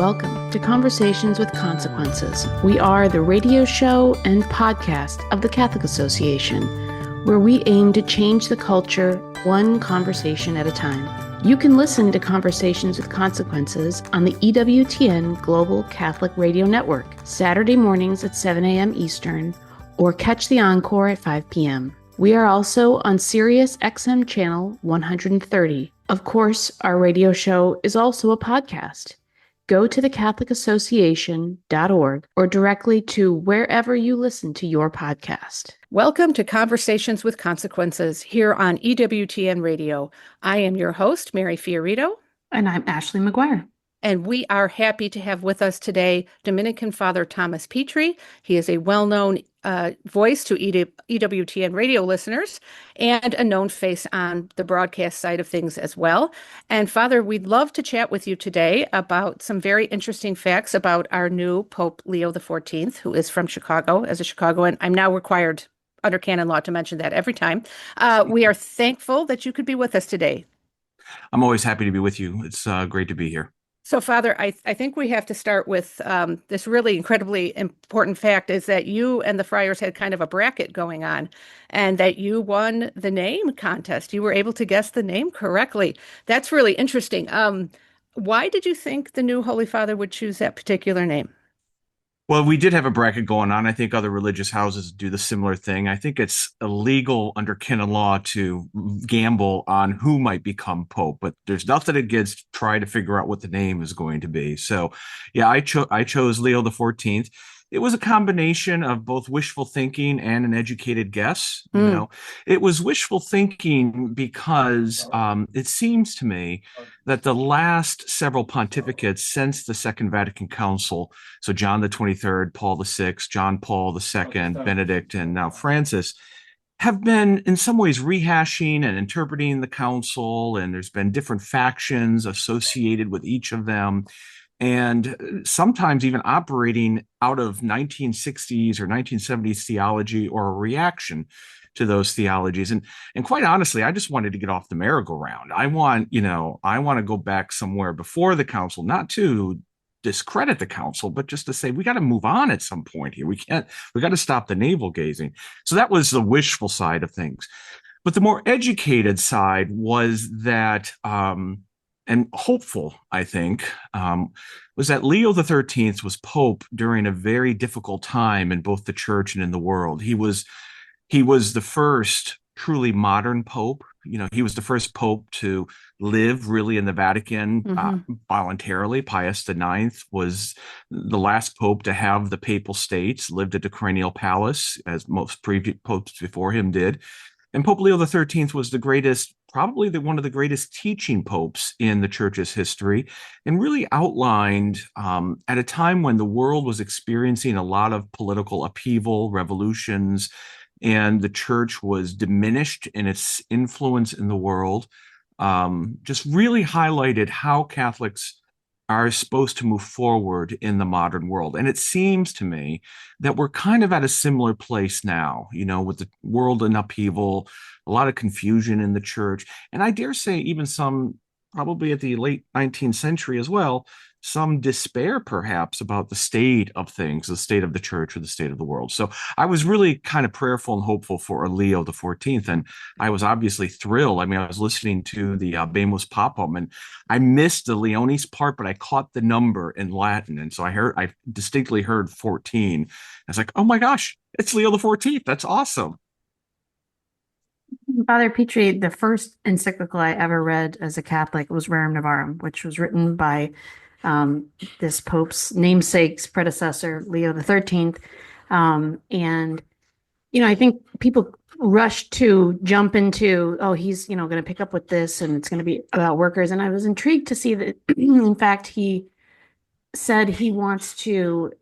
Welcome to Conversations with Consequences. We are the radio show and podcast of the Catholic Association, where we aim to change the culture one conversation at a time. You can listen to Conversations with Consequences on the EWTN Global Catholic Radio Network, Saturday mornings at 7 a.m. Eastern, or catch the encore at 5 p.m. We are also on Sirius XM channel 130. Of course, our radio show is also a podcast. Go to thecatholicassociation.org or directly to wherever you listen to your podcast. Welcome to Conversations with Consequences here on EWTN Radio. I am your host, Mary Fiorito. And I'm Ashley McGuire. And we are happy to have with us today Dominican Father Thomas Petri. He is a well-known voice to EWTN radio listeners and a known face on the broadcast side of things as well. And Father, we'd love to chat with you today about some very interesting facts about our new Pope Leo XIV, who is from Chicago. As a Chicagoan, I'm now required under canon law to mention that every time. We are thankful that you could be with us today. I'm always happy to be with you. It's great to be here. So, Father, I think we have to start with this really incredibly important fact is that you and the friars had kind of a bracket going on and that you won the name contest. You were able to guess the name correctly. That's really interesting. Why did you think the new Holy Father would choose that particular name? Well, we did have a bracket going on. I think other religious houses do the similar thing. I think it's illegal under canon law to gamble on who might become Pope, but there's nothing against trying to figure out what the name is going to be. So, yeah, I chose Leo XIV. It was a combination of both wishful thinking and an educated guess. You know, it was wishful thinking because it seems to me that the last several pontificates since the Second Vatican Council, so John the 23rd, Paul VI, John Paul II, Benedict, and now Francis, have been in some ways rehashing and interpreting the council, and there's been different factions associated with each of them, and sometimes even operating out of 1960s or 1970s theology or a reaction to those theologies. And quite honestly, I just wanted to get off the merry-go-round. I want to go back somewhere before the council, not to discredit the council, but just to say, we got to move on at some point here. We got to stop the navel gazing. So that was the wishful side of things. But the more educated side was that, and hopeful, I think, was that Leo XIII was Pope during a very difficult time in both the church and in the world. He was the first truly modern Pope. You know, he was the first Pope to live really in the Vatican voluntarily. Pius IX was the last Pope to have the papal states, lived at the Cranial Palace, as most previous popes before him did. And Pope Leo XIII was the greatest, probably one of the greatest teaching popes in the church's history, and really outlined at a time when the world was experiencing a lot of political upheaval, revolutions, and the church was diminished in its influence in the world, just really highlighted how Catholics are supposed to move forward in the modern world. And it seems to me that we're kind of at a similar place now, you know, with the world in upheaval, a lot of confusion in the church. And I dare say even some, probably at the late 19th century as well, some despair perhaps about the state of things, the state of the church or the state of the world. So I was really kind of prayerful and hopeful for a Leo XIV, and I was obviously thrilled. I mean, I was listening to the Habemus Papam, and I missed the Leonis part, but I caught the number in Latin, and so I distinctly heard 14. I was like, oh my gosh, it's Leo XIV. That's awesome. Father Petri, the first encyclical I ever read as a Catholic was Rerum Novarum, which was written by this Pope's namesake's predecessor, Leo XIII. And, you know, I think people rush to jump into, oh, he's, you know, going to pick up with this and it's going to be about workers. And I was intrigued to see that, in fact, he said he wants to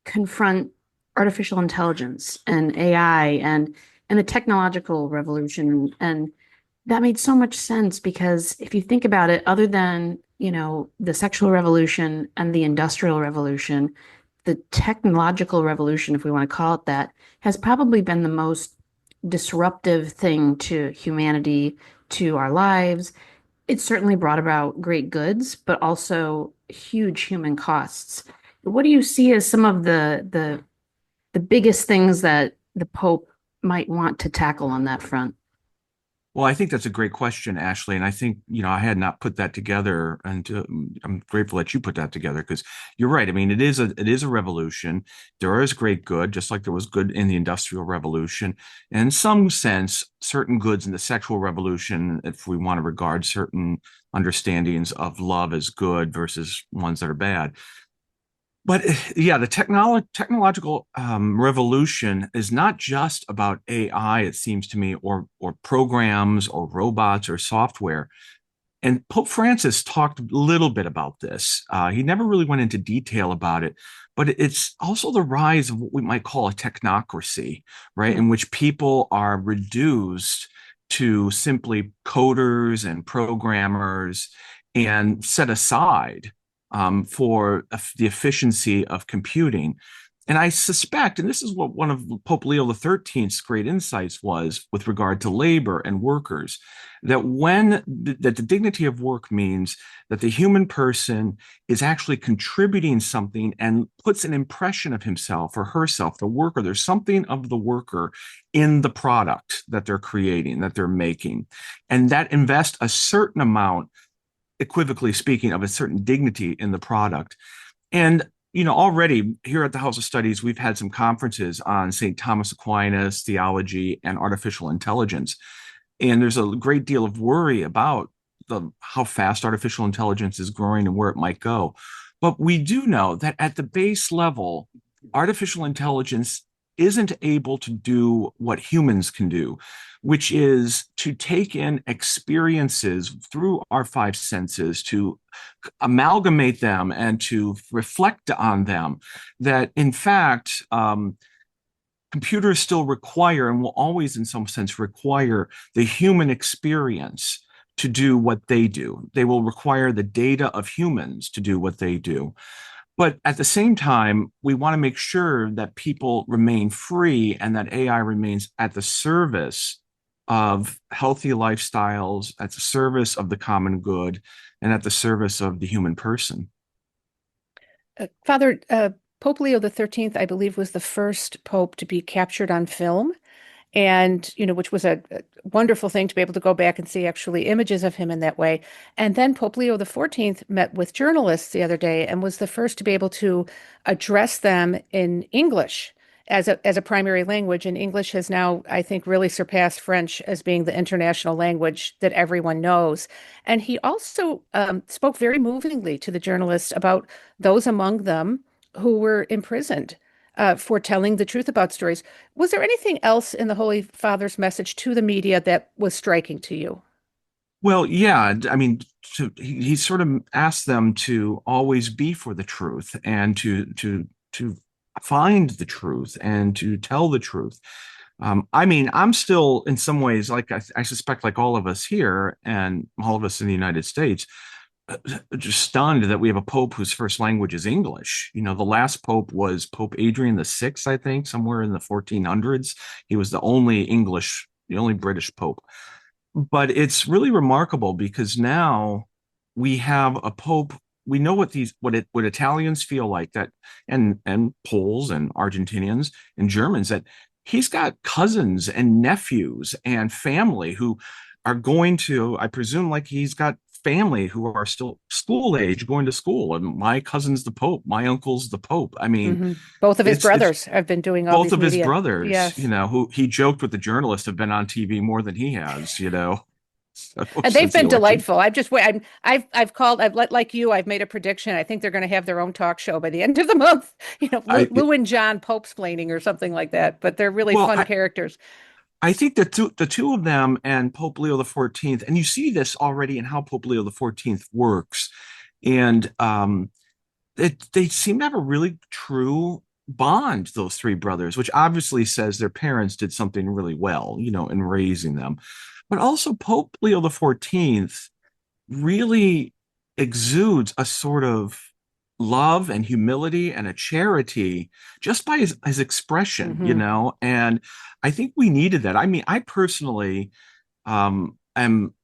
confront artificial intelligence and AI and the technological revolution. And that made so much sense because if you think about it, other than, you know, the sexual revolution and the industrial revolution, the technological revolution, if we want to call it that, has probably been the most disruptive thing to humanity, to our lives. It certainly brought about great goods, but also huge human costs. What do you see as some of the biggest things that the Pope might want to tackle on that front? Well, I think that's a great question, Ashley. And I think, I had not put that together, and I'm grateful that you put that together, because you're right. I mean, it is a revolution. There is great good, just like there was good in the Industrial Revolution. And in some sense, certain goods in the sexual revolution, if we want to regard certain understandings of love as good versus ones that are bad. But yeah, the technological revolution is not just about AI, it seems to me, or programs or robots or software. And Pope Francis talked a little bit about this. He never really went into detail about it, but it's also the rise of what we might call a technocracy, right? In which people are reduced to simply coders and programmers and set aside for the efficiency of computing. And I suspect, and this is what one of Pope Leo the 13th's great insights was with regard to labor and workers, that that the dignity of work means that the human person is actually contributing something and puts an impression of himself or herself, the worker. There's something of the worker in the product that they're creating, that they're making, and that invest a certain amount, equivocally speaking, of a certain dignity in the product. And already here at the House of Studies, we've had some conferences on St. Thomas Aquinas, theology, and artificial intelligence. And there's a great deal of worry about how fast artificial intelligence is growing and where it might go. But we do know that at the base level, artificial intelligence isn't able to do what humans can do, which is to take in experiences through our five senses, to amalgamate them and to reflect on them. That in fact, computers still require and will always, in some sense, require the human experience to do what they do. They will require the data of humans to do what they do. But at the same time, we want to make sure that people remain free and that AI remains at the service of healthy lifestyles, at the service of the common good, and at the service of the human person. Father, Pope Leo the 13th, I believe, was the first pope to be captured on film. And, which was a wonderful thing to be able to go back and see actually images of him in that way. And then Pope Leo the 14th met with journalists the other day and was the first to be able to address them in English as a primary language. And English has now, I think, really surpassed French as being the international language that everyone knows. And he also spoke very movingly to the journalists about those among them who were imprisoned for telling the truth about stories. Was there anything else in the Holy Father's message to the media that was striking to you? Well, yeah, I mean, he sort of asked them to always be for the truth and to find the truth and to tell the truth. I mean, I'm still in some ways, like I suspect, like all of us here and all of us in the United States, just stunned that we have a pope whose first language is English. The last pope was Pope Adrian the Sixth, I think, somewhere in the 1400s. He was the only British pope. But it's really remarkable because now we have a pope. We know what Italians feel like, that, and Poles and Argentinians and Germans, that he's got cousins and nephews and family who are going to, I presume, like he's got family who are still school age going to school, and my cousin's the pope, my uncle's the pope. I mean, Both of his brothers have been doing all both these of his media. brothers, Yes. who he joked with the journalist, have been on TV more than he has, so, And they've since the been election. delightful. I've like you, I've made a prediction. I think they're going to have their own talk show by the end of the month. I Lou and John Pope-splaining or something like that. But they're really well, fun characters. I think the two of them and Pope Leo the 14th, and you see this already in how Pope Leo the 14th works, and they seem to have a really true bond, those three brothers, which obviously says their parents did something really well, in raising them. But also Pope Leo the 14th really exudes a sort of love and humility and a charity just by his expression, and I think we needed that. I mean, I personally am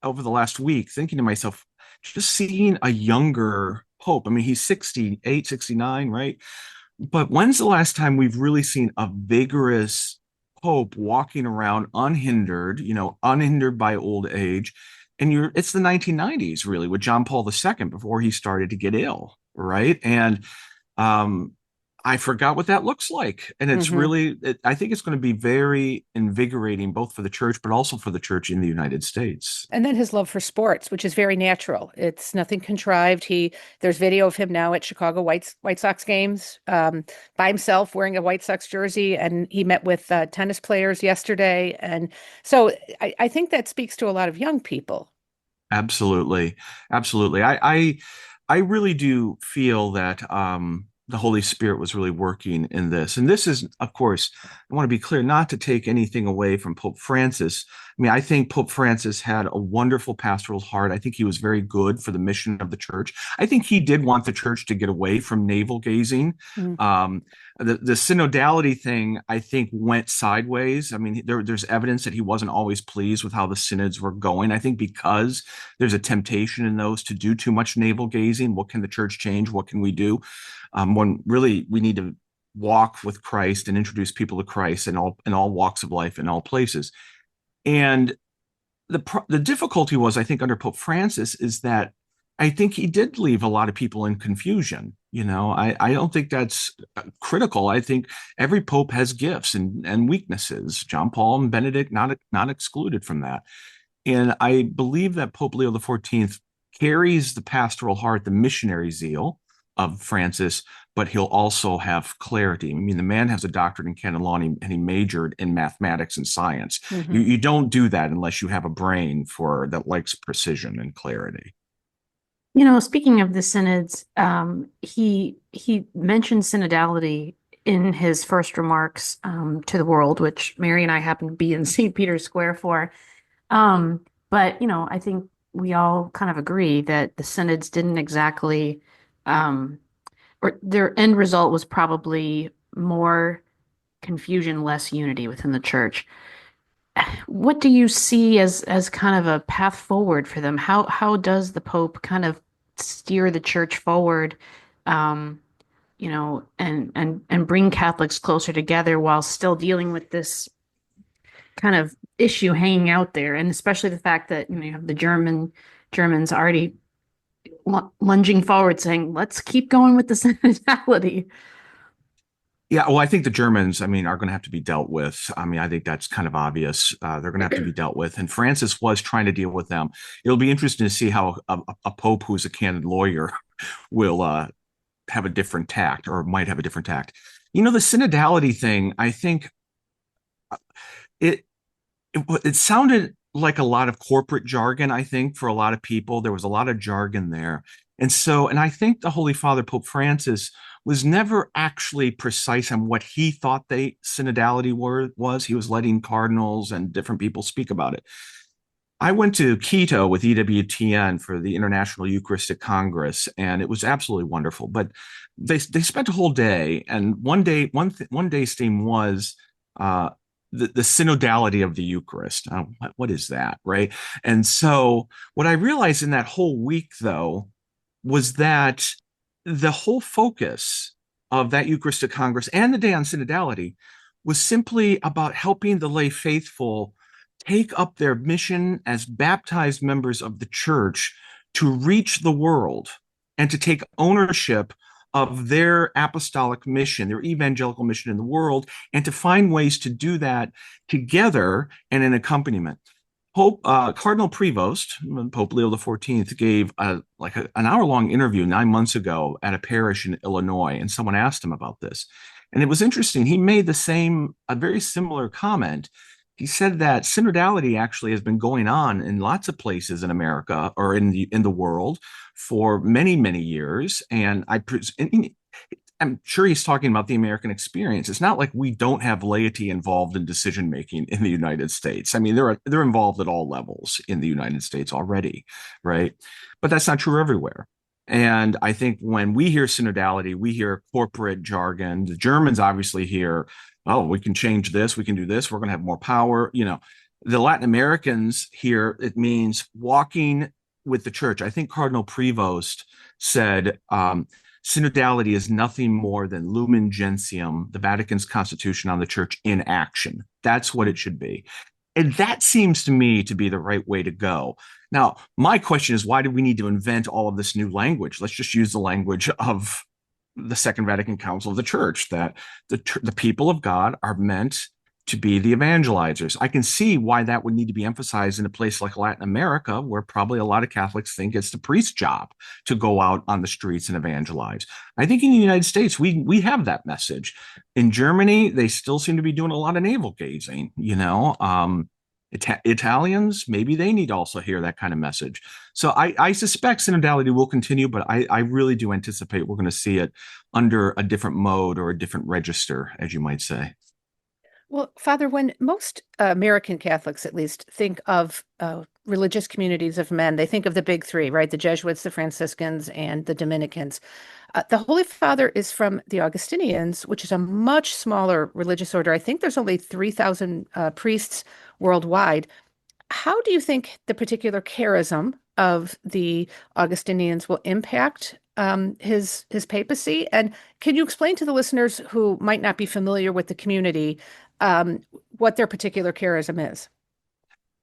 over the last week thinking to myself, just seeing a younger Pope. I mean, he's 68, 69, right? But when's the last time we've really seen a vigorous Pope walking around unhindered, unhindered by old age? And it's the 1990s, really, with John Paul II before he started to get ill, right? And um, I forgot what that looks like. And it's Mhm. really, I think it's going to be very invigorating, both for the church, but also for the church in the United States. And then his love for sports, which is very natural. It's nothing contrived. There's video of him now at Chicago White Sox games, by himself wearing a White Sox jersey, and he met with tennis players yesterday. And so I think that speaks to a lot of young people. Absolutely. Absolutely. I really do feel that the Holy Spirit was really working in this. And this is, of course, I want to be clear, not to take anything away from Pope Francis. I mean, I think Pope Francis had a wonderful pastoral heart. I think he was very good for the mission of the church. I think he did want the church to get away from navel gazing. Mm. The synodality thing, I think, went sideways. I mean, there's evidence that he wasn't always pleased with how the synods were going. I think because there's a temptation in those to do too much navel gazing. What can the church change? What can we do? When really we need to walk with Christ and introduce people to Christ in all walks of life, in all places. And the difficulty was, I think, under Pope Francis, is that I think he did leave a lot of people in confusion. I don't think that's critical. I think every pope has gifts and weaknesses. John Paul and Benedict not excluded from that. And I believe that Pope Leo XIV carries the pastoral heart, the missionary zeal of Francis, but he'll also have clarity. I mean, the man has a doctorate in canon law, and he majored in mathematics and science. Mhm. You don't do that unless you have a brain that likes precision and clarity. Speaking of the synods, he mentioned synodality in his first remarks to the world, which Mary and I happened to be in St. Peter's Square for. But I think we all kind of agree that the synods didn't exactly, or their end result was probably more confusion, less unity within the church. What do you see as kind of a path forward for them? How does the Pope kind of steer the church forward, um, and bring Catholics closer together while still dealing with this kind of issue hanging out there, and especially the fact that you have the Germans already lunging forward, saying, "Let's keep going with the synodality." Yeah, well, I think the Germans, I mean, are going to have to be dealt with. I mean, I think that's kind of obvious. They're going to have to be dealt with. And Francis was trying to deal with them. It'll be interesting to see how a pope who's a canon lawyer will have a different tact, or might have a different tact. The synodality thing, I think it, it sounded like a lot of corporate jargon. I think for a lot of people, there was a lot of jargon there. And I think the Holy Father, Pope Francis, was never actually precise on what he thought synodality was. He was letting cardinals and different people speak about it. I went to Quito with EWTN for the International Eucharistic Congress, and it was absolutely wonderful. But they spent a whole day, and one day's theme was the synodality of the Eucharist. What is that, right? And so what I realized in that whole week, though, was that the whole focus of that Eucharistic Congress and the Day on Synodality was simply about helping the lay faithful take up their mission as baptized members of the church to reach the world and to take ownership of their apostolic mission, their evangelical mission in the world, and to find ways to do that together and in accompaniment. Cardinal Prevost, Pope Leo XIV, gave an hour-long interview 9 months ago at a parish in Illinois, and someone asked him about this. And it was interesting. He made a very similar comment. He said that synodality actually has been going on in lots of places in America or in the world for many, many years. And I'm sure he's talking about the American experience. It's not like we don't have laity involved in decision making in the United States. I mean, they're involved at all levels in the United States already, right? But that's not true everywhere. And I think when we hear synodality, we hear corporate jargon. The Germans obviously hear, "Oh, we can change this, we can do this, we're going to have more power." The Latin Americans here, it means walking with the church. I think Cardinal Prevost said synodality is nothing more than lumen gentium, the Vatican's constitution on the church in action. That's what it should be. And that seems to me to be the right way to go. Now, my question is, why do we need to invent all of this new language? Let's just use the language of the Second Vatican Council of the Church, that the people of God are meant to be the evangelizers. I can see why that would need to be emphasized in a place like Latin America, where probably a lot of Catholics think it's the priest's job to go out on the streets and evangelize. I think in the United States, we have that message. In Germany, they still seem to be doing a lot of navel gazing, Italians, maybe they need to also hear that kind of message. So I suspect synodality will continue, but I really do anticipate we're going to see it under a different mode or a different register, as you might say. Well, Father, when most American Catholics, at least, think of religious communities of men, they think of the big three, right? The Jesuits, the Franciscans, and the Dominicans. The Holy Father is from the Augustinians, which is a much smaller religious order. I think there's only 3,000 priests worldwide. How do you think the particular charism of the Augustinians will impact his papacy? And can you explain to the listeners who might not be familiar with the community what their particular charism is?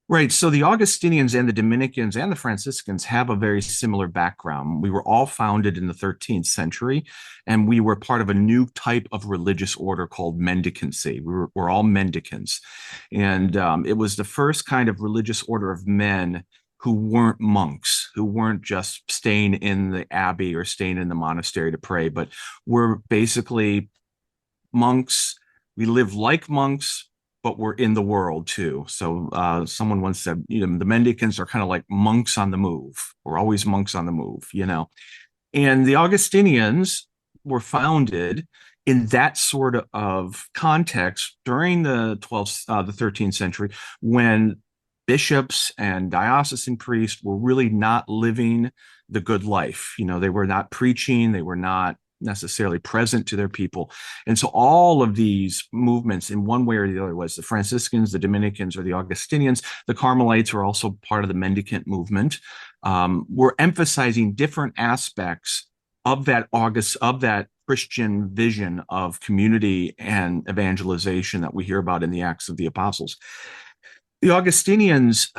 Right. So the Augustinians and the Dominicans and the Franciscans have a very similar background. We were all founded in the 13th century, and we were part of a new type of religious order called mendicancy. We're all mendicants. And it was the first kind of religious order of men who weren't monks, who weren't just staying in the abbey or staying in the monastery to pray, but were basically monks. We live like monks, but we're in the world too. So someone once said, the mendicants are kind of like monks on the move. We're always monks on the move, And the Augustinians were founded in that sort of context during the 13th century, when bishops and diocesan priests were really not living the good life. They were not preaching, they were not necessarily present to their people. And so all of these movements in one way or the other, was the Franciscans, the Dominicans, or the Augustinians, the Carmelites were also part of the mendicant movement, were emphasizing different aspects of that Christian vision of community and evangelization that we hear about in the Acts of the Apostles. The Augustinians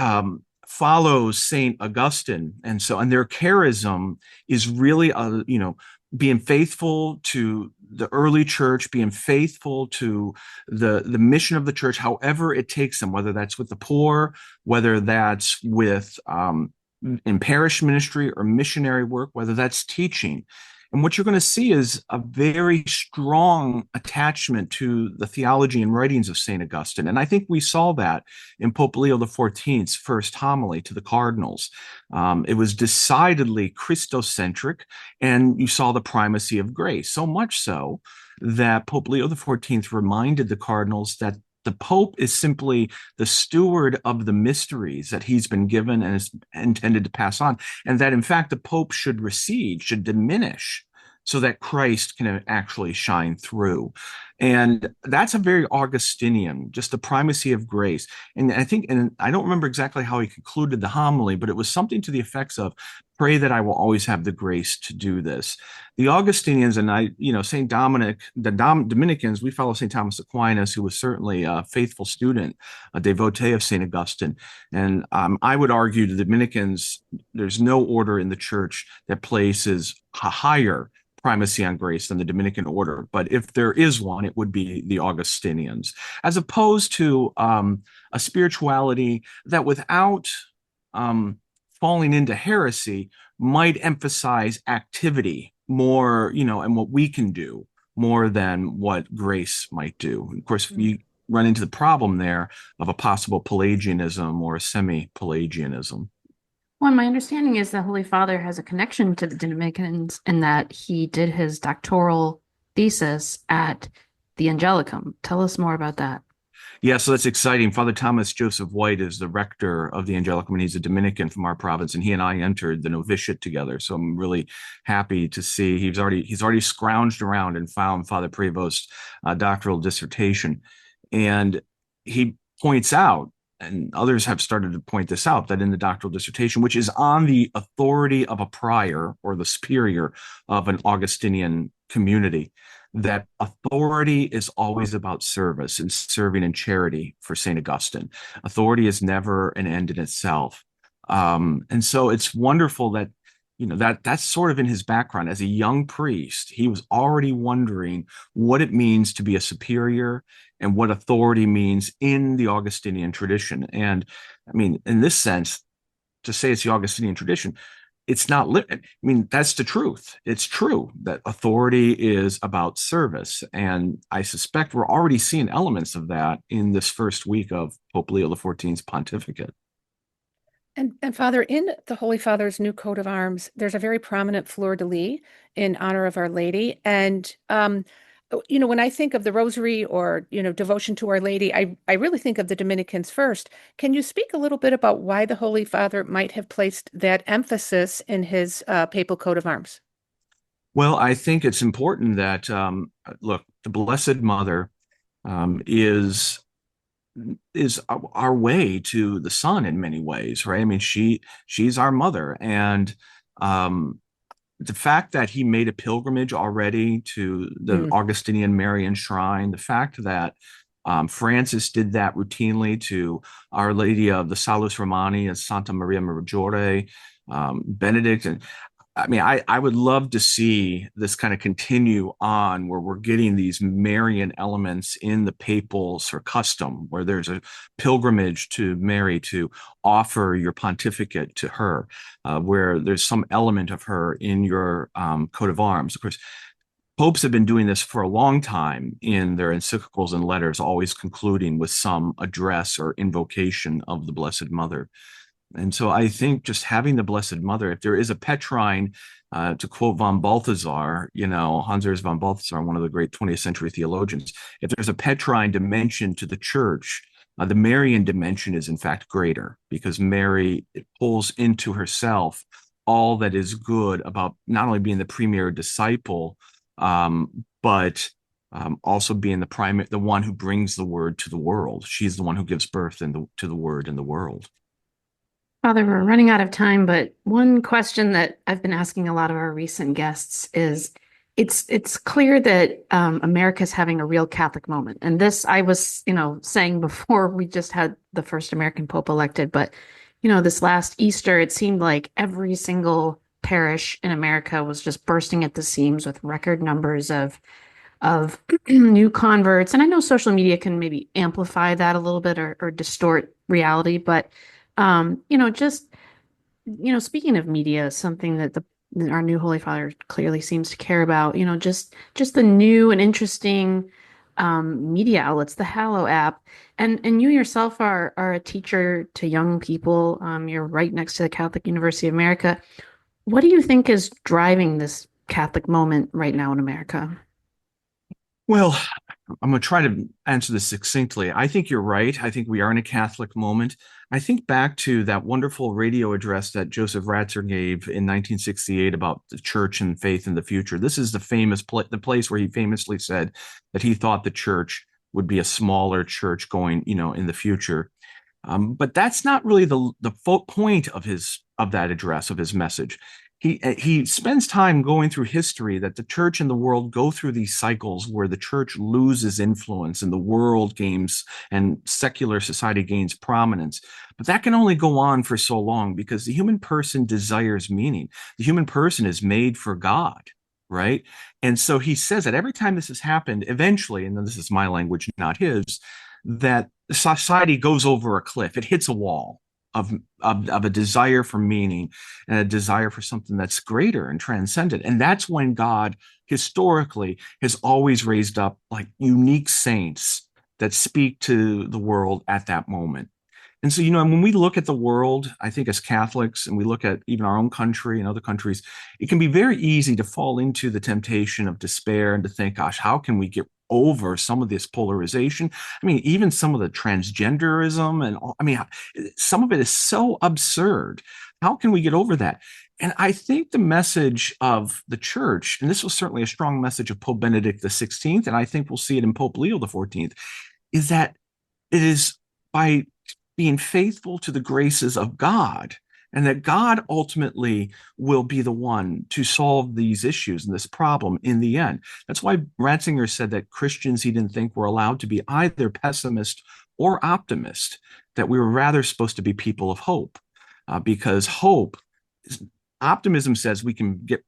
follow Saint Augustine, and their charism is really being faithful to the early church, being faithful to the mission of the church, however it takes them, whether that's with the poor, whether that's with in parish ministry or missionary work, whether that's teaching. And what you're going to see is a very strong attachment to the theology and writings of St. Augustine. And I think we saw that in Pope Leo XIV's first homily to the cardinals. It was decidedly Christocentric, and you saw the primacy of grace, so much so that Pope Leo XIV reminded the cardinals that the Pope is simply the steward of the mysteries that he's been given and is intended to pass on, and that in fact the Pope should recede, should diminish, so that Christ can actually shine through. And that's a very Augustinian, just the primacy of grace. And I think, and I don't remember exactly how he concluded the homily, but it was something to the effects of, pray that I will always have the grace to do this. The Augustinians and St. Dominic, the Dominicans, we follow St. Thomas Aquinas, who was certainly a faithful student, a devotee of St. Augustine. And I would argue the Dominicans, there's no order in the church that places a higher primacy on grace than the Dominican order. But if there is one, it would be the Augustinians, as opposed to a spirituality that, without falling into heresy, might emphasize activity more, and what we can do more than what grace might do. Of course, we run into the problem there of a possible Pelagianism or a semi-Pelagianism. Well, my understanding is the Holy Father has a connection to the Dominicans in that he did his doctoral thesis at the Angelicum. Tell us more about that. Yeah, so that's exciting. Father Thomas Joseph White is the rector of the Angelicum, and he's a Dominican from our province, and he and I entered the novitiate together. So I'm really happy to see he's already scrounged around and found Father Prevost's doctoral dissertation. And he points out and others have started to point this out, that in the doctoral dissertation, which is on the authority of a prior or the superior of an Augustinian community, that authority is always about service and serving and charity for St. Augustine. Authority is never an end in itself. And so it's wonderful that, that's sort of in his background. As a young priest, he was already wondering what it means to be a superior and what authority means in the Augustinian tradition. And I mean, in this sense, to say it's the Augustinian tradition, it's not, that's the truth. It's true that authority is about service. And I suspect we're already seeing elements of that in this first week of Pope Leo XIV's pontificate. And Father, in the Holy Father's new coat of arms, there's a very prominent fleur-de-lis in honor of Our Lady. And, when I think of the Rosary or, devotion to Our Lady, I really think of the Dominicans first. Can you speak a little bit about why the Holy Father might have placed that emphasis in his papal coat of arms? Well, I think it's important that, look, the Blessed Mother is our way to the Son in many ways, right? I mean, she's our mother, and the fact that he made a pilgrimage already to the Augustinian Marian shrine, the fact that Francis did that routinely to Our Lady of the Salus Romani and Santa Maria Maggiore, Benedict, and I mean, I would love to see this kind of continue on where we're getting these Marian elements in the papal sort of custom, where there's a pilgrimage to Mary to offer your pontificate to her, where there's some element of her in your coat of arms. Of course, popes have been doing this for a long time in their encyclicals and letters, always concluding with some address or invocation of the Blessed Mother. And so I think just having the Blessed Mother, if there is a Petrine, to quote von Balthasar, Hans Urs von Balthasar, one of the great 20th century theologians, if there's a Petrine dimension to the church, the Marian dimension is in fact greater, because Mary pulls into herself all that is good about not only being the premier disciple, but also being the one who brings the word to the world. She's the one who gives birth to the word in the world. Father, we're running out of time, but one question that I've been asking a lot of our recent guests is, it's clear that America's having a real Catholic moment. And this I was, saying before we just had the first American Pope elected, but, this last Easter, it seemed like every single parish in America was just bursting at the seams with record numbers of new converts. And I know social media can maybe amplify that a little bit or distort reality, but speaking of media, something that our new Holy Father clearly seems to care about, just the new and interesting media outlets, the Hallow app, and you yourself are a teacher to young people. You're right next to the Catholic University of America. What do you think is driving this Catholic moment right now in America? Well, I'm going to try to answer this succinctly. I think you're right. I think we are in a Catholic moment. I think back to that wonderful radio address that Joseph Ratzinger gave in 1968 about the church and faith in the future. This is the the place where he famously said that he thought the church would be a smaller church going, in the future. But that's not really the point of that address, of his message. He spends time going through history that the church and the world go through these cycles where the church loses influence and the world gains and secular society gains prominence. But that can only go on for so long, because the human person desires meaning. The human person is made for God, right? And so he says that every time this has happened, eventually, and this is my language, not his, that society goes over a cliff. It hits a wall of a desire for meaning and a desire for something that's greater and transcendent. And that's when God historically has always raised up like unique saints that speak to the world at that moment. And so, when we look at the world, I think as Catholics, and we look at even our own country and other countries, it can be very easy to fall into the temptation of despair and to think, gosh, how can we get over some of this polarization? I mean, even some of the transgenderism, and some of it is so absurd. How can we get over that? And I think the message of the church, and this was certainly a strong message of Pope Benedict XVI, and I think we'll see it in Pope Leo XIV, is that it is by being faithful to the graces of God, and that God ultimately will be the one to solve these issues and this problem in the end. That's why Ratzinger said that Christians, he didn't think, were allowed to be either pessimist or optimist, that we were rather supposed to be people of hope, because hope, optimism says we can get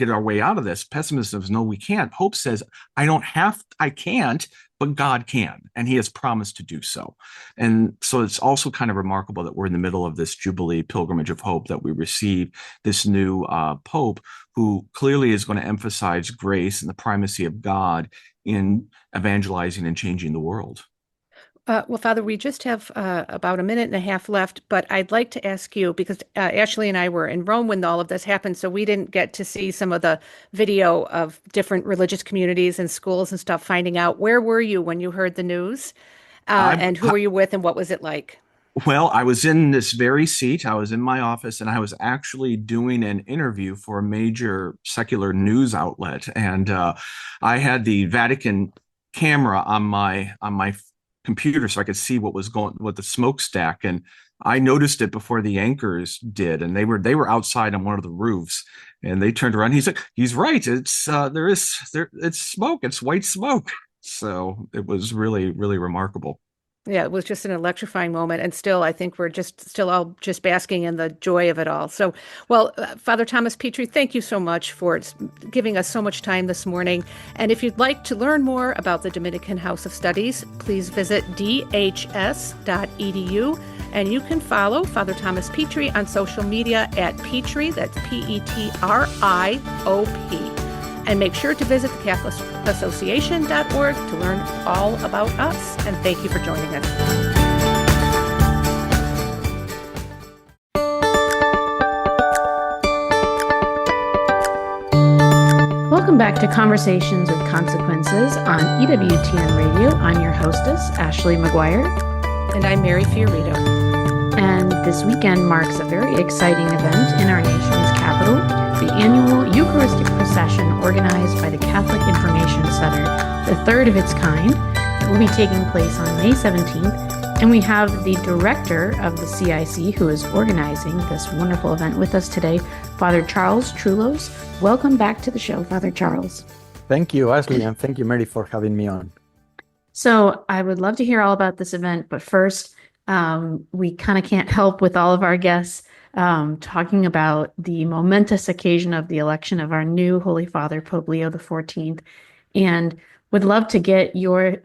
our way out of this. Pessimism says, no, we can't. Hope says, I can't, but God can, and he has promised to do so. And so it's also kind of remarkable that we're in the middle of this Jubilee pilgrimage of hope, that we receive this new Pope who clearly is going to emphasize grace and the primacy of God in evangelizing and changing the world. Well, Father, we just have about a minute and a half left, but I'd like to ask you, because Ashley and I were in Rome when all of this happened, so we didn't get to see some of the video of different religious communities and schools and stuff, finding out where were you when you heard the news, and who were you with, and what was it like? Well, I was in this very seat. I was in my office, and I was actually doing an interview for a major secular news outlet. And I had the Vatican camera on my computer so I could see what was going with the smokestack. And I noticed it before the anchors did, and they were outside on one of the roofs, and they turned around. He's like, he's right. It's smoke. It's white smoke. So it was really, really remarkable. Yeah, it was just an electrifying moment. And still, I think we're still all just basking in the joy of it all. So, well, Father Thomas Petri, thank you so much for giving us so much time this morning. And if you'd like to learn more about the Dominican House of Studies, please visit dhs.edu. And you can follow Father Thomas Petri on social media at Petri, that's PETRIOP. And make sure to visit the CatholicAssociation.org to learn all about us. And thank you for joining us. Welcome back to Conversations with Consequences on EWTN Radio. I'm your hostess, Ashley McGuire. And I'm Mary Fiorito. And this weekend marks a very exciting event in our nation's capital, the annual Eucharistic procession organized by the Catholic Information Center, the third of its kind. It will be taking place on May 17th. And we have the director of the CIC who is organizing this wonderful event with us today, Father Charles Trullols. Welcome back to the show, Father Charles. Thank you, Ashley, and thank you, Mary, for having me on. So I would love to hear all about this event, but first, we kind of can't help with all of our guests talking about the momentous occasion of the election of our new Holy Father, Pope Leo XIV, and would love to get your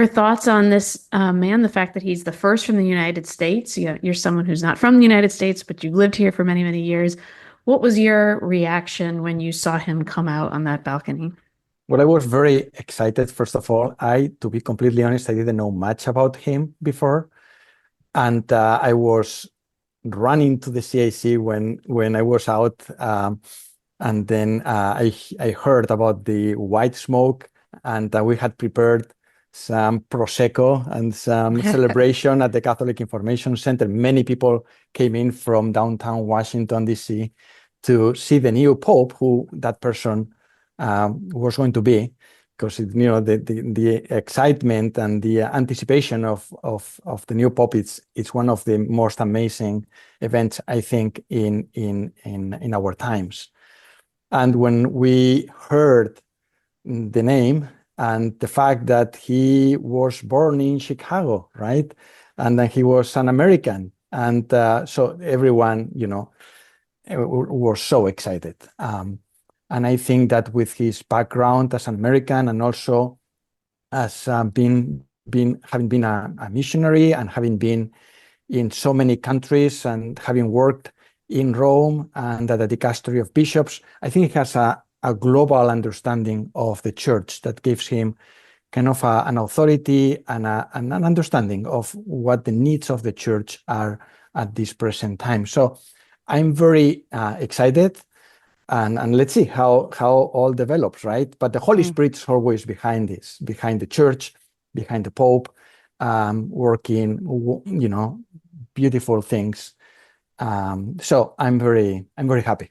thoughts on this man, the fact that he's the first from the United States. You're someone who's not from the United States, but you've lived here for many, many years. What was your reaction when you saw him come out on that balcony? Well, I was very excited. First of all, to be completely honest, I didn't know much about him before. And I was running to the CIC when I was out. And then I heard about the white smoke, and we had prepared some Prosecco and some celebration at the Catholic Information Center. Many people came in from downtown Washington, D.C. to see the new Pope, who that person was going to be, because the excitement and the anticipation of the new Pope, it's one of the most amazing events, I think, in our times. And when we heard the name and the fact that he was born in Chicago, right, and that he was an American, and so everyone, was so excited. And I think that with his background as an American, and also as having been a missionary and having been in so many countries and having worked in Rome and at the dicastery of bishops, I think he has a global understanding of the church that gives him kind of an authority and an understanding of what the needs of the church are at this present time. So I'm very excited. And let's see how all develops, right? But the Holy Spirit is always behind this, behind the church, behind the Pope, working, beautiful things. So I'm very happy.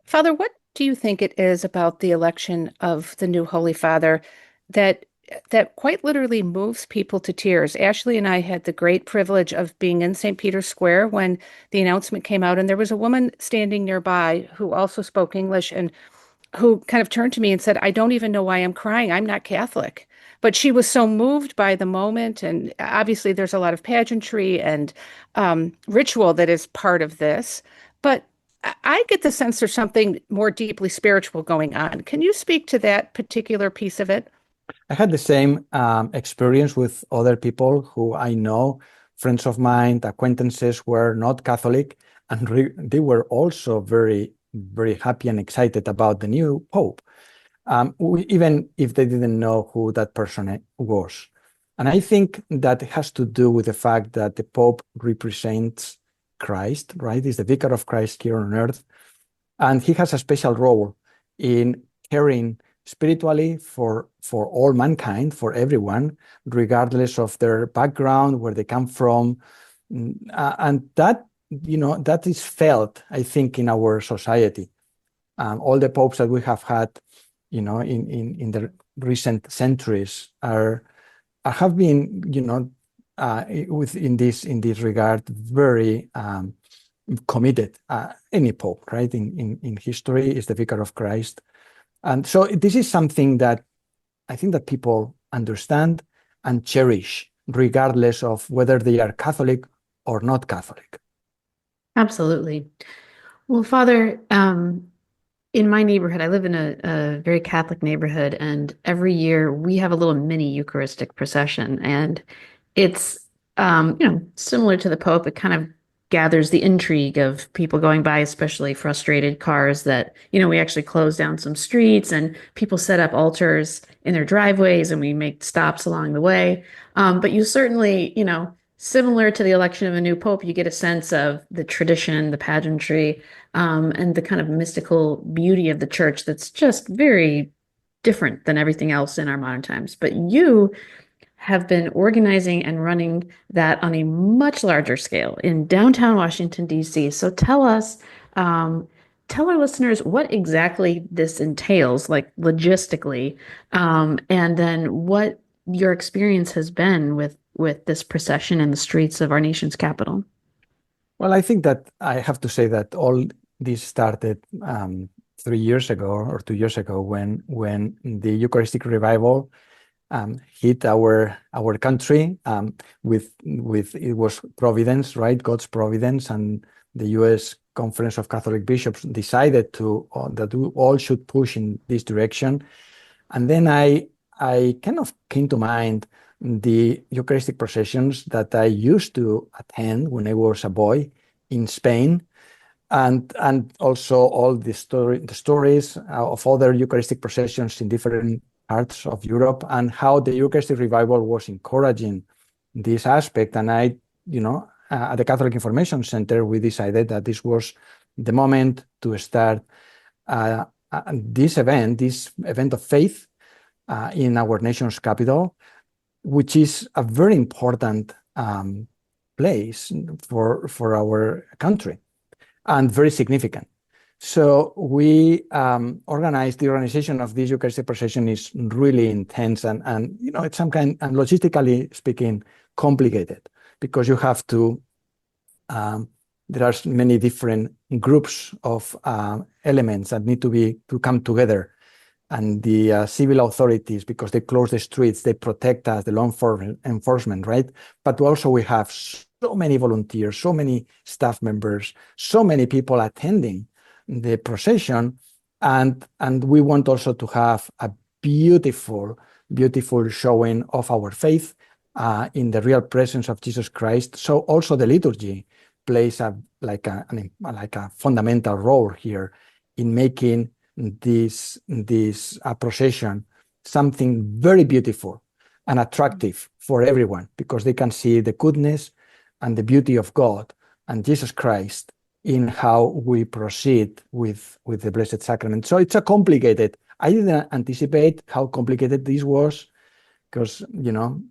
Father, what do you think it is about the election of the new Holy Father that that quite literally moves people to tears. Ashley and I had the great privilege of being in St. Peter's Square when the announcement came out, and there was a woman standing nearby who also spoke English and who kind of turned to me and said, I don't even know why I'm crying. I'm not Catholic. But she was so moved by the moment. And obviously, there's a lot of pageantry and ritual that is part of this. But I get the sense there's something more deeply spiritual going on. Can you speak to that particular piece of it? I had the same experience with other people who I know, friends of mine, acquaintances were not Catholic, and they were also very, very happy and excited about the new Pope, even if they didn't know who that person was. And I think that has to do with the fact that the Pope represents Christ, right? He's the vicar of Christ here on earth. And he has a special role in caring spiritually for all mankind, for everyone, regardless of their background, where they come from. And that, that is felt, I think, in our society. All the popes that we have had, in the recent centuries have been, in this regard, very committed. Any pope, right, in history is the vicar of Christ. And so this is something that I think that people understand and cherish, regardless of whether they are Catholic or not Catholic. Absolutely. Well, Father, in my neighborhood, I live in a very Catholic neighborhood, and every year we have a little mini Eucharistic procession, and it's similar to the Pope. It kind of gathers the intrigue of people going by, especially frustrated cars that, we actually close down some streets and people set up altars in their driveways and we make stops along the way. But you certainly, similar to the election of a new Pope, you get a sense of the tradition, the pageantry, and the kind of mystical beauty of the church that's just very different than everything else in our modern times. But you have been organizing and running that on a much larger scale in downtown Washington, D.C. So tell us, tell our listeners what exactly this entails, like logistically, and then what your experience has been with this procession in the streets of our nation's capital. Well, I think that I have to say that all this started 3 years ago or 2 years ago when the Eucharistic revival hit our country with it was providence, right? God's providence, and the U.S. Conference of Catholic Bishops decided that we all should push in this direction. And then I kind of came to mind the Eucharistic processions that I used to attend when I was a boy in Spain, and also all the stories of other Eucharistic processions in different parts of Europe, and how the Eucharistic revival was encouraging this aspect. And I, at the Catholic Information Center, we decided that this was the moment to start this event of faith in our nation's capital, which is a very important place for our country and very significant. So we organized the organization of this Eucharistic procession is really intense and it's some kind, and logistically speaking, complicated, because you have to, there are many different groups of elements that need to come together. And the civil authorities, because they close the streets, they protect us, the law enforcement, right? But also we have so many volunteers, so many staff members, so many people attending the procession, and we want also to have a beautiful showing of our faith in the real presence of Jesus Christ. So also the liturgy plays a fundamental role here in making this procession something very beautiful and attractive for everyone, because they can see the goodness and the beauty of God and Jesus Christ in how we proceed with the Blessed Sacrament. So it's a complicated, I didn't anticipate how complicated this was, because,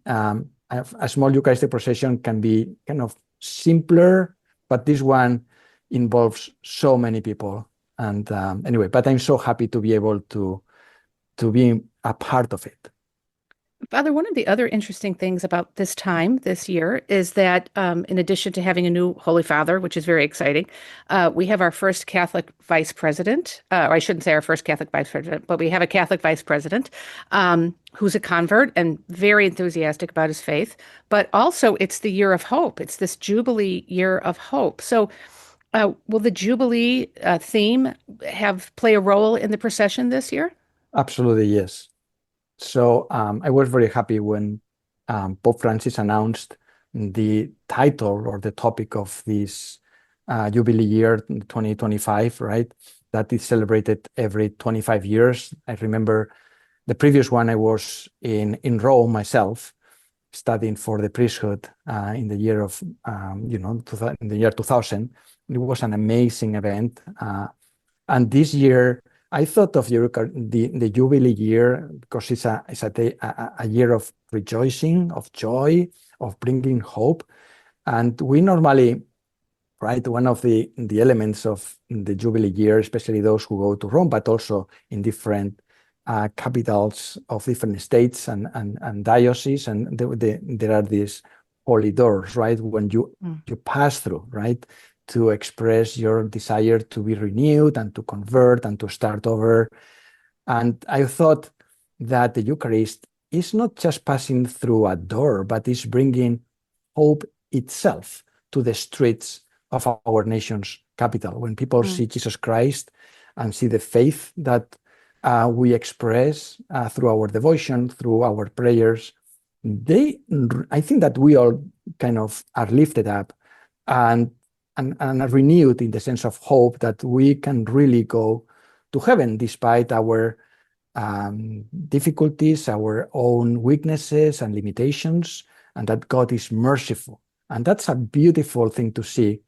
a small Eucharistic procession can be kind of simpler, but this one involves so many people. And anyway, but I'm so happy to be able to be a part of it. Father, one of the other interesting things about this time this year is that in addition to having a new Holy Father, which is very exciting, we have our first Catholic vice president. Or I shouldn't say our first Catholic vice president, but we have a Catholic vice president who's a convert and very enthusiastic about his faith. But also, it's the year of hope. It's this Jubilee year of hope. So, will the Jubilee theme play a role in the procession this year? Absolutely, yes. So I was very happy when Pope Francis announced the title or the topic of this Jubilee year 2025, right? That is celebrated every 25 years. I remember the previous one I was in Rome myself, studying for the priesthood in the year of, in the year 2000. It was an amazing event. And this year, I thought of the Jubilee year because it's a year of rejoicing, of joy, of bringing hope. And we normally, right, one of the elements of the Jubilee year, especially those who go to Rome, but also in different capitals of different states and dioceses, and there are these holy doors, right, when you pass through, right, to express your desire to be renewed and to convert and to start over. And I thought that the Eucharist is not just passing through a door, but is bringing hope itself to the streets of our nation's capital. When people see Jesus Christ and see the faith that we express through our devotion, through our prayers, I think that we all kind of are lifted up and are renewed in the sense of hope that we can really go to heaven despite our difficulties, our own weaknesses and limitations, and that God is merciful. And that's a beautiful thing to see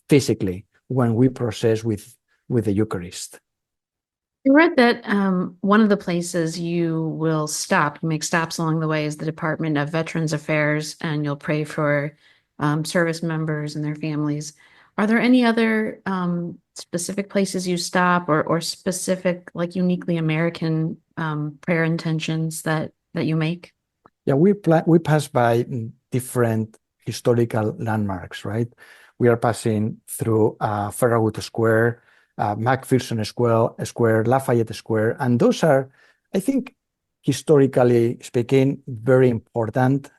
physically when we process with the Eucharist. I read that one of the places you will stop, you make stops along the way, is the Department of Veterans Affairs, and you'll pray for service members and their families. Are there any other specific places you stop or specific, like uniquely American prayer intentions that you make? Yeah, we pass by different historical landmarks, right? We are passing through Farragut Square, Macpherson Square, Lafayette Square, and those are, I think, historically speaking, very important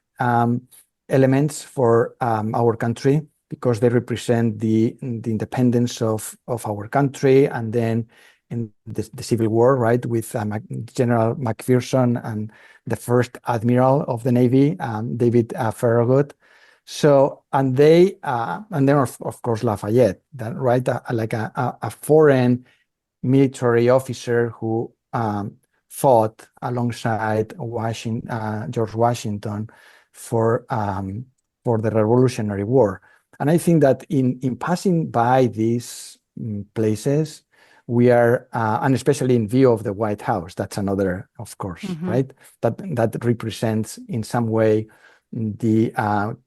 elements for our country because they represent the independence of our country, and then in the Civil War, right, with General Macpherson and the first Admiral of the Navy, David Farragut. So, and then of course Lafayette, that, right, like a foreign military officer who fought alongside George Washington for the Revolutionary War. And I think that in passing by these places, we are, and especially in view of the White House, that's another, of course, right? That represents in some way the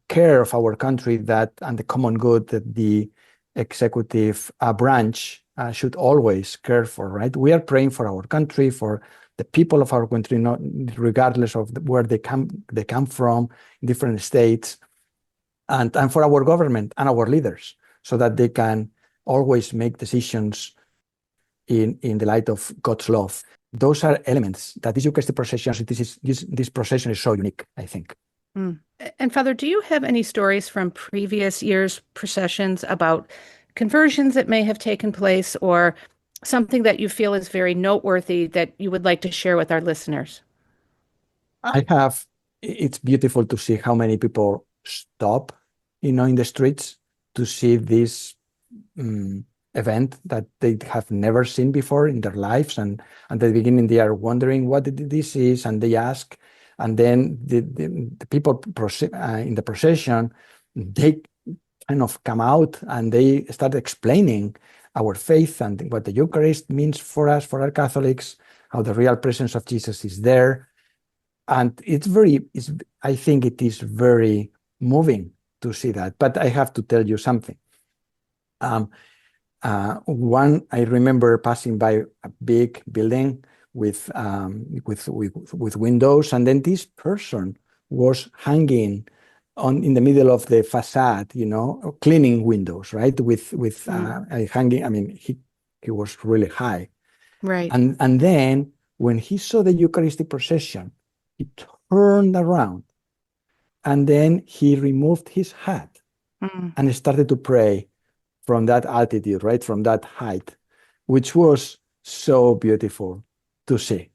care of our country and the common good that the executive branch should always care for, right? We are praying for our country, for the people of our country, not regardless of where they come from, different states, and for our government and our leaders, so that they can always make decisions in the light of God's love. Those are elements that this Eucharistic procession, this procession is so unique, I think. And Father, do you have any stories from previous years' processions about conversions that may have taken place or something that you feel is very noteworthy that you would like to share with our listeners? It's beautiful to see how many people stop, in the streets to see this event that they have never seen before in their lives. And at the beginning, they are wondering what this is, and they ask. And then the people in the procession, they kind of come out and they start explaining our faith and what the Eucharist means for us, for our Catholics, how the real presence of Jesus is there. And I think it is very moving to see that. But I have to tell you something. I remember passing by a big building with windows, and then this person was hanging in the middle of the facade, cleaning windows, right? With hanging. I mean, he was really high, Right. and then when he saw the Eucharistic procession, he turned around, and then he removed his hat and started to pray from that altitude, right? From that height, which was so beautiful to see.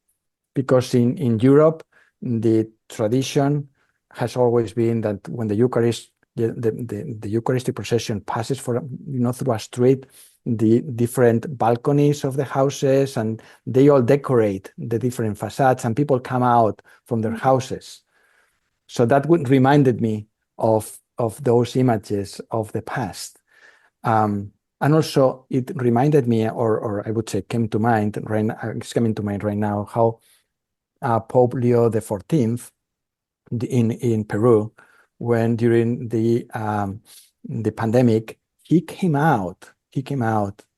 Because in Europe, the tradition has always been that when the Eucharistic procession passes through a street, the different balconies of the houses, and they all decorate the different facades, and people come out from their houses. So that reminded me of those images of the past. And also it reminded me, or I would say came to mind right now, it's coming to mind right now, how Pope Leo XIV in Peru, when during the pandemic, he came out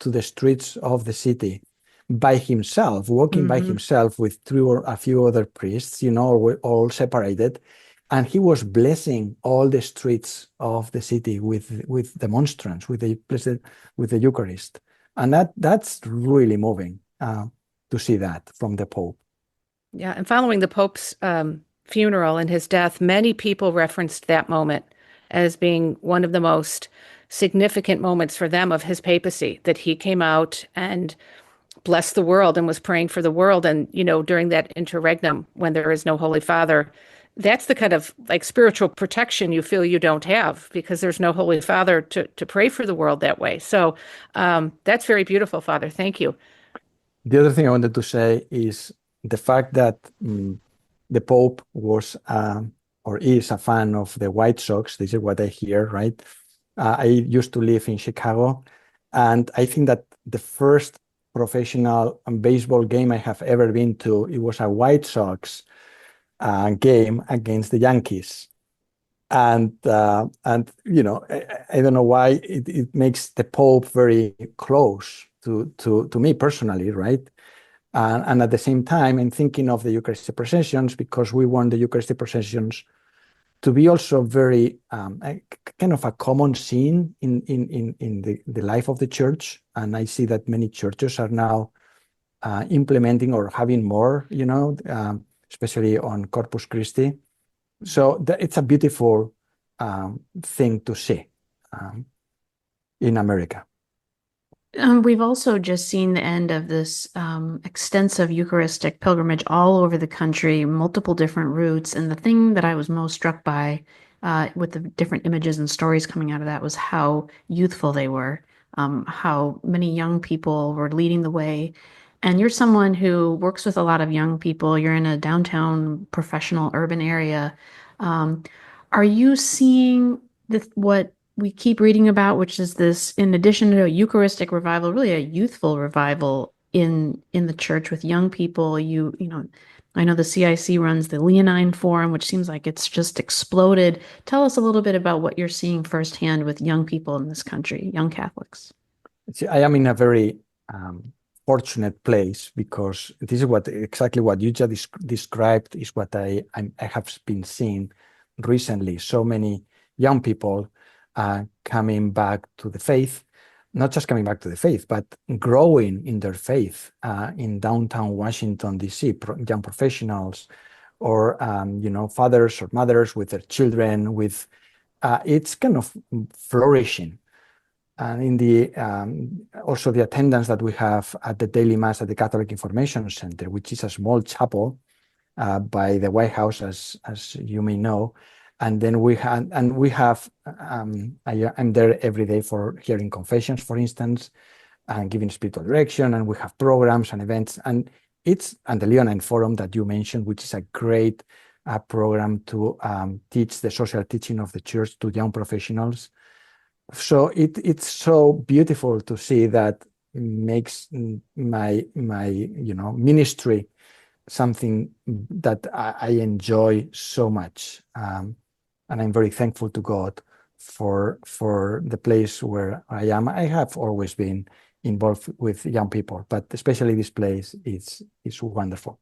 to the streets of the city by himself, walking by himself with three or a few other priests, all separated. And he was blessing all the streets of the city with the monstrance, with the Eucharist. And that's really moving to see that from the Pope. Yeah, and following the Pope's funeral and his death, many people referenced that moment as being one of the most significant moments for them of his papacy, that he came out and blessed the world and was praying for the world. And, during that interregnum, when there is no Holy Father, that's the kind of like spiritual protection you feel you don't have, because there's no Holy Father to pray for the world that way. So that's very beautiful, Father. Thank you. The other thing I wanted to say is the fact that the Pope was or is a fan of the White Sox. This is what I hear, right? I used to live in Chicago, and I think that the first professional baseball game I have ever been to, it was a White Sox game against the Yankees. And I don't know why it makes the Pope very close to me personally, right? And at the same time, I'm thinking of the Eucharistic processions, because we want the Eucharistic processions to be also very kind of a common scene in the life of the church. And I see that many churches are now implementing or having more, especially on Corpus Christi. So it's a beautiful thing to see in America. We've also just seen the end of this extensive Eucharistic pilgrimage all over the country, multiple different routes. And the thing that I was most struck by with the different images and stories coming out of that was how youthful they were, how many young people were leading the way. And you're someone who works with a lot of young people. You're in a downtown professional urban area. Are you seeing what we keep reading about, which is this, in addition to a Eucharistic revival, really a youthful revival in the church with young people? I know the CIC runs the Leonine Forum, which seems like it's just exploded. Tell us a little bit about what you're seeing firsthand with young people in this country, young Catholics. See, I am in a very fortunate place, because this is exactly what you just described is what I have been seeing recently. So many young people coming back to the faith, not just coming back to the faith, but growing in their faith in downtown Washington, D.C., young professionals, or fathers or mothers with their children. It's kind of flourishing. And in the also the attendance that we have at the daily mass at the Catholic Information Center, which is a small chapel by the White House, as you may know. And then I'm there every day for hearing confessions, for instance, and giving spiritual direction. And we have programs and events. And the Leonine Forum that you mentioned, which is a great program to teach the social teaching of the church to young professionals. So it's so beautiful to see that makes my ministry something that I enjoy so much. And I'm very thankful to God for the place where I am. I have always been involved with young people, but especially this place is wonderful.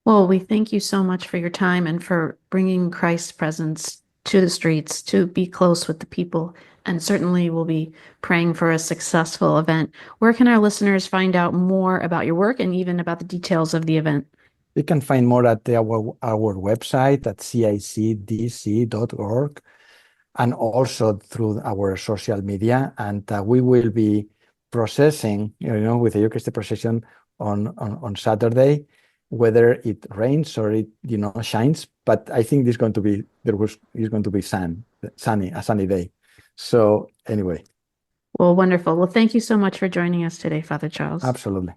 Well, we thank you so much for your time and for bringing Christ's presence to the streets to be close with the people. And certainly we'll be praying for a successful event. Where can our listeners find out more about your work and even about the details of the event? You can find more at our website at cicdc.org and also through our social media. And we will be processing, with the Eucharistic procession on Saturday, whether it rains or it shines. But I think it's going to be sunny, a sunny day. So anyway. Well, wonderful. Well, thank you so much for joining us today, Father Charles. Absolutely.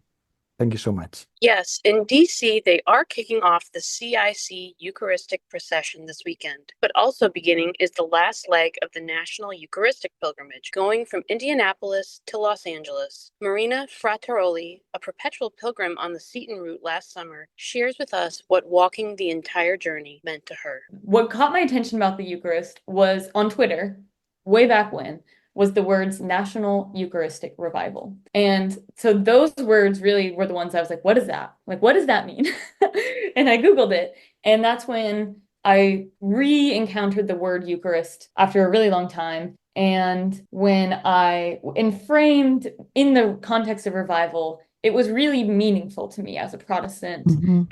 Thank you so much. Yes, in DC, they are kicking off the CIC Eucharistic procession this weekend. But also beginning is the last leg of the National Eucharistic Pilgrimage, going from Indianapolis to Los Angeles. Marina Frateroli, a perpetual pilgrim on the Seton route last summer, shares with us what walking the entire journey meant to her. What caught my attention about the Eucharist was on Twitter, way back when, was the words National Eucharistic Revival. And so those words really were the ones I was like, what is that? Like, what does that mean? And I Googled it. And that's when I re-encountered the word Eucharist after a really long time. And when framed in the context of revival, it was really meaningful to me as a Protestant. Mm-hmm.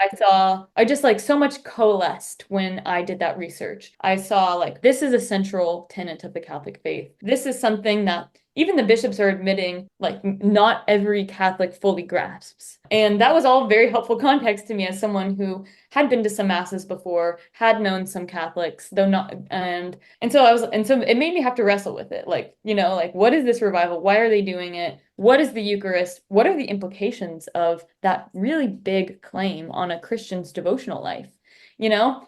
I just like so much coalesced when I did that research. I saw like, this is a central tenet of the Catholic faith. This is something that even the bishops are admitting, like not every Catholic fully grasps. And that was all very helpful context to me as someone who had been to some masses before, had known some Catholics, though not, and so it made me have to wrestle with it. Like, like what is this revival? Why are they doing it? What is the Eucharist? What are the implications of that really big claim on a Christian's devotional life?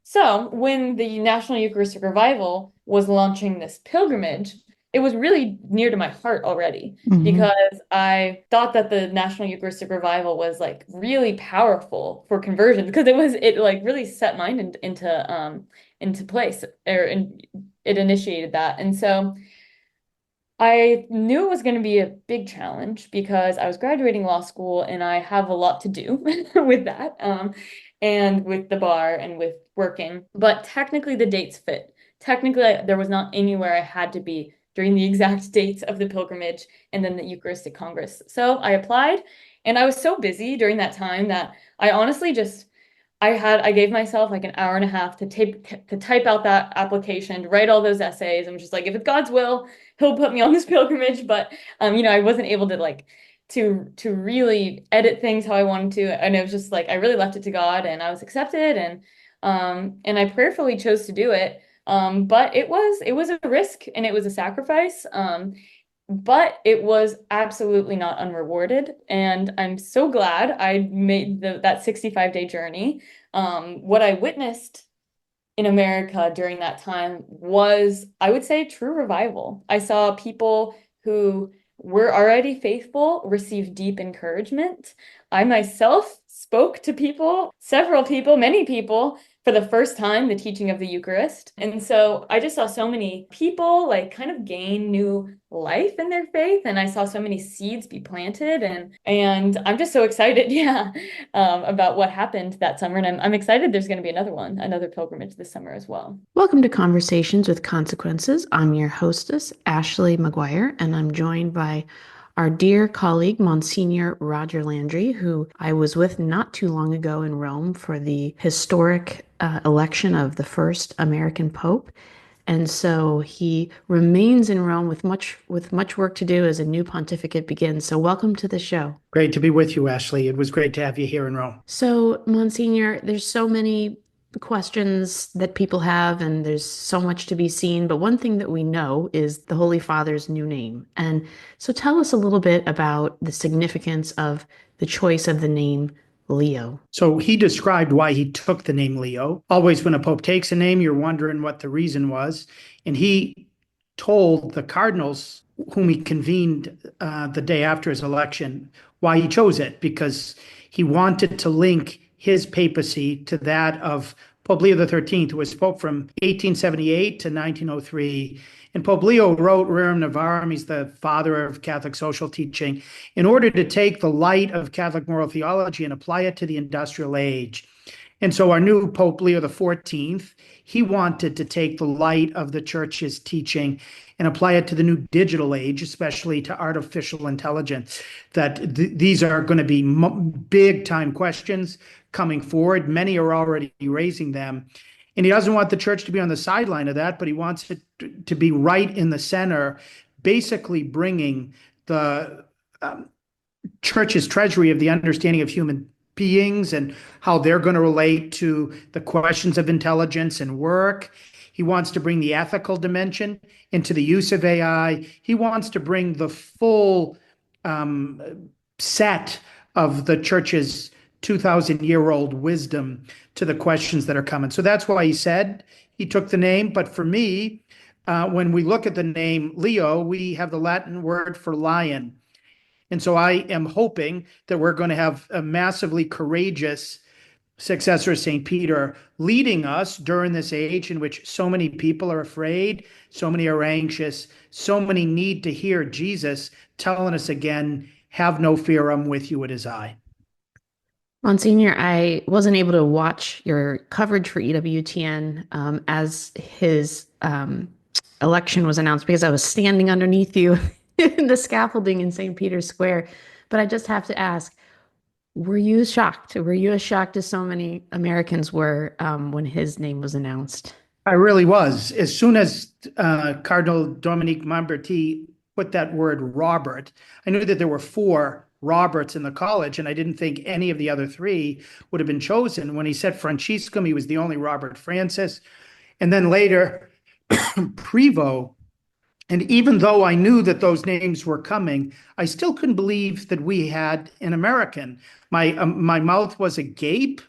So when the National Eucharistic Revival was launching this pilgrimage, it was really near to my heart already, because I thought that the National Eucharistic Revival was like really powerful for conversion, because it like really set mine into place, it initiated that. And so I knew it was going to be a big challenge because I was graduating law school and I have a lot to do with that, and with the bar and with working. But technically the dates fit. Technically, there was not anywhere I had to be during the exact dates of the pilgrimage and then the Eucharistic Congress. So I applied, and I was so busy during that time that I honestly I gave myself like an hour and a half to type out that application, to write all those essays. I'm just like, if it's God's will, he'll put me on this pilgrimage. But I wasn't able to like to really edit things how I wanted to. And it was just like I really left it to God, and I was accepted, and I prayerfully chose to do it. But it was a risk and it was a sacrifice. But it was absolutely not unrewarded. And I'm so glad I made that 65-day journey. What I witnessed in America during that time was, I would say, true revival. I saw people who were already faithful receive deep encouragement. I myself spoke to many people, for the first time, the teaching of the Eucharist. And so I just saw so many people like kind of gain new life in their faith. And I saw so many seeds be planted. And I'm just so excited, about what happened that summer. And I'm excited there's going to be another pilgrimage this summer as well. Welcome to Conversations with Consequences. I'm your hostess, Ashley McGuire, and I'm joined by our dear colleague, Monsignor Roger Landry, who I was with not too long ago in Rome for the historic election of the first American Pope. And so he remains in Rome with much work to do as a new pontificate begins. So welcome to the show. Great to be with you, Ashley. It was great to have you here in Rome. So, Monsignor, there's so many questions that people have, and there's so much to be seen. But one thing that we know is the Holy Father's new name. And so tell us a little bit about the significance of the choice of the name Leo. So he described why he took the name Leo. Always when a pope takes a name, you're wondering what the reason was. And he told the cardinals whom he convened the day after his election why he chose it, because he wanted to link his papacy to that of Pope Leo XIII, who was Pope from 1878 to 1903. And Pope Leo wrote Rerum Novarum, he's the father of Catholic social teaching, in order to take the light of Catholic moral theology and apply it to the industrial age. And so our new Pope Leo XIV, he wanted to take the light of the church's teaching and apply it to the new digital age, especially to artificial intelligence, that these are going to be big time questions coming forward. Many are already raising them. And he doesn't want the church to be on the sideline of that, but he wants it to be right in the center, basically bringing the church's treasury of the understanding of human beings and how they're going to relate to the questions of intelligence and work. He wants to bring the ethical dimension into the use of AI. He wants to bring the full set of the church's 2,000-year-old wisdom to the questions that are coming. So that's why he said he took the name. But for me, when we look at the name Leo, we have the Latin word for lion. And so I am hoping that we're going to have a massively courageous successor of St. Peter leading us during this age in which so many people are afraid, so many are anxious, so many need to hear Jesus telling us again, have no fear, I'm with you, it is I. Monsignor, I wasn't able to watch your coverage for EWTN as his election was announced because I was standing underneath you in the scaffolding in St. Peter's Square. But I just have to ask, were you shocked? Were you as shocked as so many Americans were when his name was announced? I really was. As soon as Cardinal Dominique Mamberti put that word Robert, I knew that there were 4 Roberts in the college, and I didn't think any of the other 3 would have been chosen. When he said Franciscum, he was the only Robert Francis. And then later, Prevost. And even though I knew that those names were coming, I still couldn't believe that we had an American. My mouth was agape.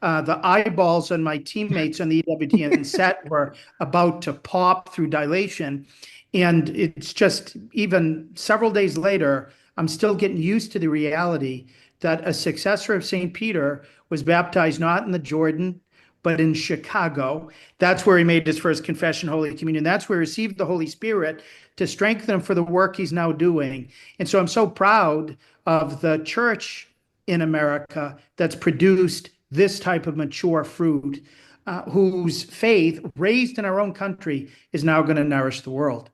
The eyeballs on my teammates on the EWTN set were about to pop through dilation. And it's just, even several days later, I'm still getting used to the reality that a successor of St. Peter was baptized not in the Jordan, but in Chicago. That's where he made his first confession, Holy Communion. That's where he received the Holy Spirit to strengthen him for the work he's now doing. And so I'm so proud of the church in America that's produced this type of mature fruit, whose faith, raised in our own country, is now going to nourish the world.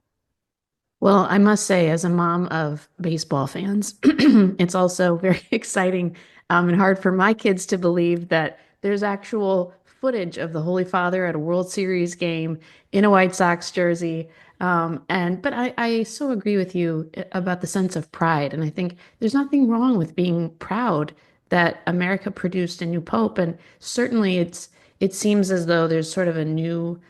Well, I must say, as a mom of baseball fans, it's also very exciting and hard for my kids to believe that there's actual footage of the Holy Father at a World Series game in a White Sox jersey. But I so agree with you about the sense of pride. And I think there's nothing wrong with being proud that America produced a new pope. And certainly it seems as though there's sort of a new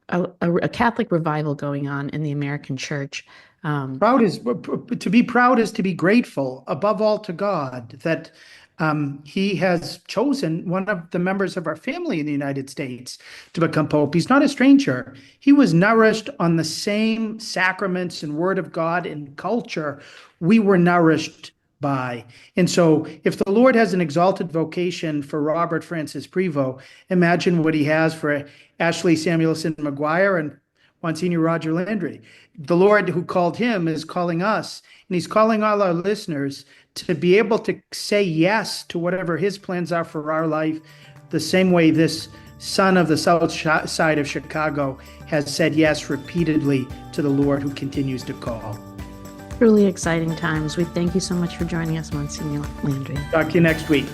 a Catholic revival going on in the American church. To be proud is to be grateful, above all to God, that he has chosen one of the members of our family in the United States to become Pope. He's not a stranger. He was nourished on the same sacraments and Word of God and culture we were nourished by. And so if the Lord has an exalted vocation for Robert Francis Prevost, imagine what he has for Ashley Samuelson McGuire and Monsignor Roger Landry. The Lord who called him is calling us, and he's calling all our listeners to be able to say yes to whatever his plans are for our life, the same way this son of the south side of Chicago has said yes repeatedly to the Lord who continues to call. Truly exciting times. We thank you so much for joining us, Monsignor Landry. Talk to you next week.